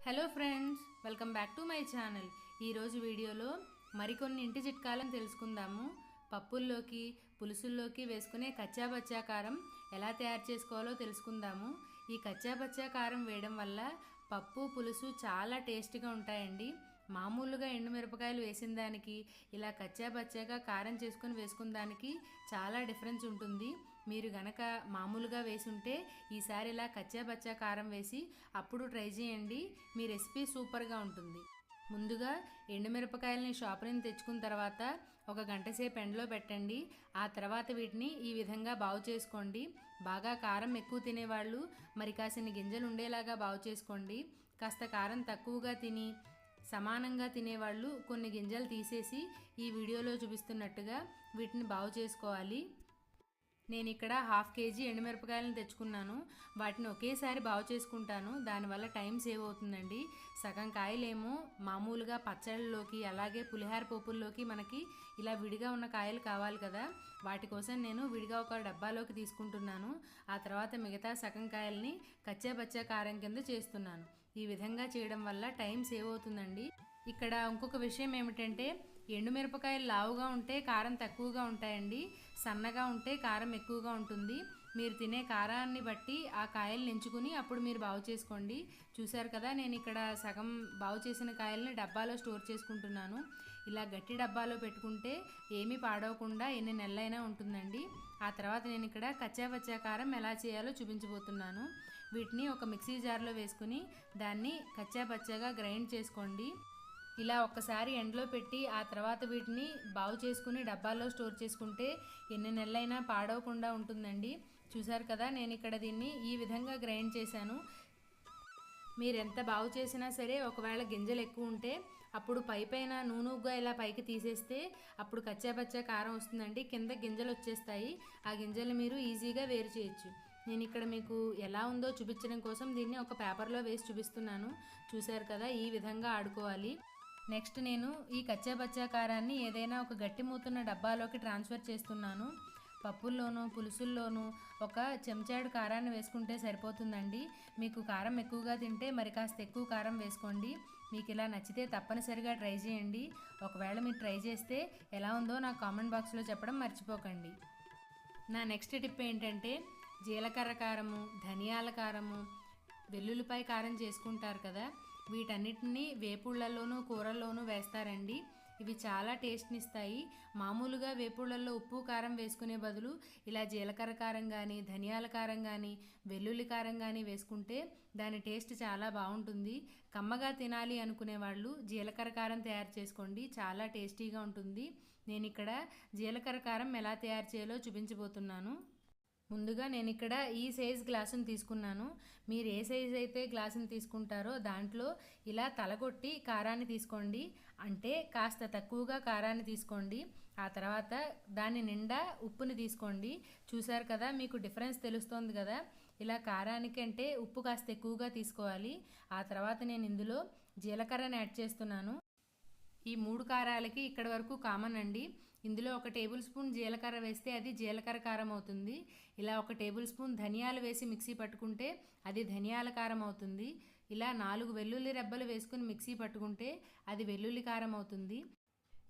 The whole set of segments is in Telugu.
Hello friends, welcome back to my channel. ఈరోజు వీడియోలో మరికొన్ని ఇంటి చిట్కాలను తెలుసుకుందాము. పప్పుల్లోకి పులుసుల్లోకి వేసుకునే కచ్చాబచ్చా కారం ఎలా తయారు చేసుకోవాలో తెలుసుకుందాము. ఈ కచ్చాబచ్చా కారం వేయడం వల్ల పప్పు పులుసు చాలా టేస్టీగా ఉంటాయండి. మామూలుగా ఎండుమిరపకాయలు వేసిన దానికి ఇలా కచ్చాబచ్చాగా కారం చేసుకొని వేసుకున్న దానికి చాలా డిఫరెన్స్ ఉంటుంది. మీరు గనక మామూలుగా వేసుంటే ఈసారి ఇలా కచ్చాబచ్చా కారం వేసి అప్పుడు ట్రై చేయండి. మీ రెసిపీ సూపర్గా ఉంటుంది. ముందుగా ఎండుమిరపకాయలని షాప్ నుంచి తెచ్చుకున్న తర్వాత ఒక గంట సేపు ఎండలో పెట్టండి. ఆ తర్వాత వీటిని ఈ విధంగా బాగు చేసుకోండి. బాగా కారం ఎక్కువ తినేవాళ్ళు మరి కాసిన గింజలు ఉండేలాగా బాగు చేసుకోండి. కాస్త కారం తక్కువగా తిని సమానంగా తినేవాళ్ళు కొన్ని గింజలు తీసేసి ఈ వీడియోలో చూపిస్తున్నట్టుగా వీటిని బాగు చేసుకోవాలి. నేను ఇక్కడ 1/2 కేజీ ఎండుమిరపకాయలను తెచ్చుకున్నాను. వాటిని ఒకేసారి బాగు చేసుకుంటాను. దానివల్ల టైం సేవ్ అవుతుందండి. సగం కాయలేమో మామూలుగా పచ్చళ్ళలోకి అలాగే పులిహార పోపుల్లోకి మనకి ఇలా విడిగా ఉన్న కాయలు కావాలి కదా, వాటి కోసం నేను విడిగా ఒక డబ్బాలోకి తీసుకుంటున్నాను. ఆ తర్వాత మిగతా సగం కాయల్ని కచ్చాబచ్చా కారం కింద చేస్తున్నాను. ఈ విధంగా చేయడం వల్ల టైం సేవ్ అవుతుందండి. ఇక్కడ ఇంకొక విషయం ఏమిటంటే ఎండుమిరపకాయలు లావుగా ఉంటే కారం తక్కువగా ఉంటాయండి, సన్నగా ఉంటే కారం ఎక్కువగా ఉంటుంది. మీరు తినే కారాన్ని బట్టి ఆ కాయల్ని ఎంచుకుని అప్పుడు మీరు బాగు చేసుకోండి. చూసారు కదా, నేను ఇక్కడ సగం బాగు చేసిన కాయల్ని డబ్బాలో స్టోర్ చేసుకుంటున్నాను. ఇలా గట్టి డబ్బాలో పెట్టుకుంటే ఏమీ పాడవకుండా ఎన్ని నెలలైనా ఉంటుందండి. ఆ తర్వాత నేను ఇక్కడ కచ్చాబచ్చా కారం ఎలా చేయాలో చూపించబోతున్నాను. వీటిని ఒక మిక్సీ జార్లో వేసుకుని దాన్ని కచ్చాబచ్చాగా గ్రైండ్ చేసుకోండి. ఇలా ఒక్కసారి ఎండలో పెట్టి ఆ తర్వాత వీటిని బాగు చేసుకుని డబ్బాల్లో స్టోర్ చేసుకుంటే ఎన్ని నెలలైనా పాడవకుండా ఉంటుందండి. చూసారు కదా, నేను ఇక్కడ దీన్ని ఈ విధంగా గ్రైండ్ చేశాను. మీరు ఎంత బాగు చేసినా సరే ఒకవేళ గింజలు ఎక్కువ ఉంటే అప్పుడు పైన నూనెగా ఇలా పైకి తీసేస్తే అప్పుడు కచ్చాబచ్చా కారం వస్తుందండి. కింద గింజలు వచ్చేస్తాయి. ఆ గింజలు మీరు ఈజీగా వేరు చేయొచ్చు. నేను ఇక్కడ మీకు ఎలా ఉందో చూపించడం కోసం దీన్ని ఒక పేపర్లో వేసి చూపిస్తున్నాను. చూసారు కదా, ఈ విధంగా ఆడుకోవాలి. నెక్స్ట్ నేను ఈ కచ్చాబచ్చా కారాన్ని ఏదైనా ఒక గట్టి మూతున్న డబ్బాలోకి ట్రాన్స్ఫర్ చేస్తున్నాను. పప్పుల్లోనూ పులుసుల్లోనూ ఒక చెంచాడు కారాన్ని వేసుకుంటే సరిపోతుందండి. మీకు కారం ఎక్కువగా తింటే మరి కాస్త ఎక్కువ కారం వేసుకోండి. మీకు ఇలా నచ్చితే తప్పనిసరిగా ట్రై చేయండి. ఒకవేళ మీరు ట్రై చేస్తే ఎలా ఉందో నాకు కామెంట్ బాక్స్లో చెప్పడం మర్చిపోకండి. నా నెక్స్ట్ టిప్ ఏంటంటే జీలకర్ర కారము, ధనియాల కారము, వెల్లుల్లిపాయ కారం చేసుకుంటారు కదా, వీటన్నిటిని వేపుళ్ళల్లోనూ కూరల్లోనూ వేస్తారండి. ఇవి చాలా టేస్ట్ని ఇస్తాయి. మామూలుగా వేపుళ్ళల్లో ఉప్పు కారం వేసుకునే బదులు ఇలా జీలకర్ర కారం కానీ, ధనియాల కారం కానీ, వెల్లుల్లి కారం కానీ వేసుకుంటే దాని టేస్ట్ చాలా బాగుంటుంది. కమ్మగా తినాలి అనుకునే వాళ్ళు జీలకర్ర కారం తయారు చేసుకోండి, చాలా టేస్టీగా ఉంటుంది. నేను ఇక్కడ జీలకర్ర కారం ఎలా తయారు చేయాలో చూపించబోతున్నాను. ముందుగా నేను ఇక్కడ ఈ సైజ్ గ్లాసును తీసుకున్నాను. మీరు ఏ సైజ్ అయితే గ్లాసుని తీసుకుంటారో దాంట్లో ఇలా తలగొట్టి కారాన్ని తీసుకోండి. అంటే కాస్త తక్కువగా కారాన్ని తీసుకోండి. ఆ తర్వాత దాని నిండా ఉప్పుని తీసుకోండి. చూసారు కదా, మీకు డిఫరెన్స్ తెలుస్తుంది కదా. ఇలా కారానికి అంటే ఉప్పు కాస్త ఎక్కువగా తీసుకోవాలి. ఆ తర్వాత నేను ఇందులో జీలకర్రని యాడ్ చేస్తున్నాను. ఈ 3 కారాలకి ఇక్కడ వరకు కామన్ అండి. ఇందులో 1 టేబుల్ స్పూన్ జీలకర్ర వేస్తే అది జీలకర్ర కారం అవుతుంది. ఇలా 1 టేబుల్ స్పూన్ ధనియాలు వేసి మిక్సీ పట్టుకుంటే అది ధనియాల కారం అవుతుంది. ఇలా 4 వెల్లుల్లి రెబ్బలు వేసుకుని మిక్సీ పట్టుకుంటే అది వెల్లుల్లి కారం అవుతుంది.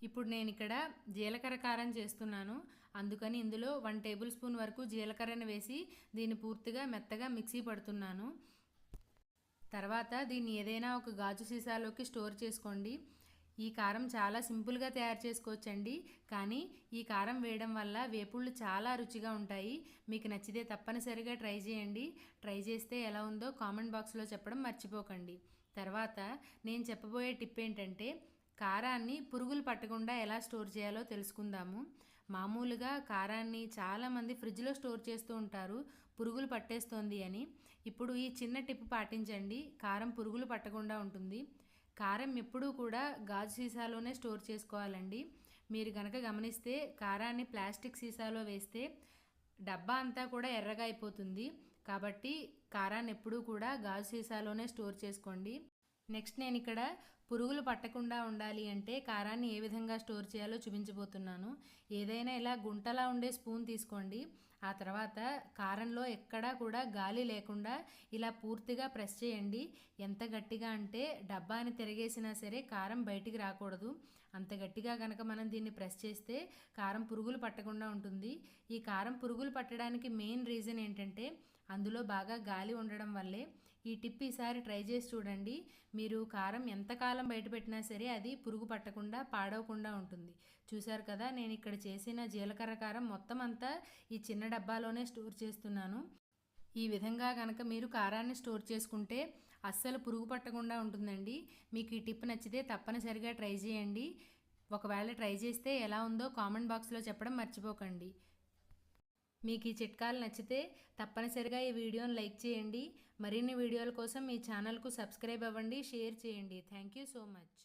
ఇప్పుడు నేను ఇక్కడ జీలకర్ర కారం చేస్తున్నాను. అందుకని ఇందులో 1 టేబుల్ స్పూన్ వరకు జీలకర్రను వేసి దీన్ని పూర్తిగా మెత్తగా మిక్సీ పడుతున్నాను. తర్వాత దీన్ని ఏదైనా ఒక గాజు సీసాలోకి స్టోర్ చేసుకోండి. ఈ కారం చాలా సింపుల్గా తయారు చేసుకోవచ్చండి, కానీ ఈ కారం వేయడం వల్ల వేపుళ్ళు చాలా రుచిగా ఉంటాయి. మీకు నచ్చితే తప్పనిసరిగా ట్రై చేయండి. ట్రై చేస్తే ఎలా ఉందో కామెంట్ బాక్స్లో చెప్పడం మర్చిపోకండి. తర్వాత నేను చెప్పబోయే టిప్ ఏంటంటే కారాన్ని పురుగులు పట్టకుండా ఎలా స్టోర్ చేయాలో తెలుసుకుందాము. మామూలుగా కారాన్ని చాలామంది ఫ్రిడ్జ్లో స్టోర్ చేస్తూ ఉంటారు, పురుగులు పట్టేస్తోంది అని. ఇప్పుడు ఈ చిన్న టిప్ పాటించండి, కారం పురుగులు పట్టకుండా ఉంటుంది. కారం ఎప్పుడూ కూడా గాజు సీసాలోనే స్టోర్ చేసుకోవాలండి. మీరు కనుక గమనిస్తే కారాన్ని ప్లాస్టిక్ సీసాలో వేస్తే డబ్బా అంతా కూడా ఎర్రగా అయిపోతుంది. కాబట్టి కారాన్ని ఎప్పుడూ కూడా గాజు సీసాలోనే స్టోర్ చేసుకోండి. నెక్స్ట్ నేను ఇక్కడ పురుగులు పట్టకుండా ఉండాలి అంటే కారాన్ని ఏ విధంగా స్టోర్ చేయాలో చూపించబోతున్నాను. ఏదైనా ఇలా గుంటలా ఉండే స్పూన్ తీసుకోండి. ఆ తర్వాత కారంలో ఎక్కడా కూడా గాలి లేకుండా ఇలా పూర్తిగా ప్రెస్ చేయండి. ఎంత గట్టిగా అంటే డబ్బాని తిరగేసినా సరే కారం బయటికి రాకూడదు. అంత గట్టిగా కనుక మనం దీన్ని ప్రెస్ చేస్తే కారం పురుగులు పట్టకుండా ఉంటుంది. ఈ కారం పురుగులు పట్టడానికి మెయిన్ రీజన్ ఏంటంటే అందులో బాగా గాలి ఉండడం వల్లే. ఈ టిప్ ఈసారి ట్రై చేసి చూడండి. మీరు కారం ఎంతకాలం బయట పెట్టినా సరే అది పురుగు పట్టకుండా పాడవకుండా ఉంటుంది. చూశారు కదా, నేను ఇక్కడ చేసిన జీలకర్ర కారం మొత్తం అంతా ఈ చిన్న డబ్బాలోనే స్టోర్ చేస్తున్నాను. ఈ విధంగా కనుక మీరు కారాన్ని స్టోర్ చేసుకుంటే అస్సలు పురుగు పట్టకుండా ఉంటుందండి. మీకు ఈ టిప్ నచ్చితే తప్పనిసరిగా ట్రై చేయండి. ఒకవేళ ట్రై చేస్తే ఎలా ఉందో కామెంట్ బాక్స్లో చెప్పడం మర్చిపోకండి. మీకు ఈ చిట్కాలు నచ్చితే తప్పనిసరిగా ఈ వీడియోని లైక్ చేయండి. మరిన్ని వీడియోల కోసం మీ ఛానల్కు సబ్స్క్రైబ్ అవ్వండి, షేర్ చేయండి. Thank you so much.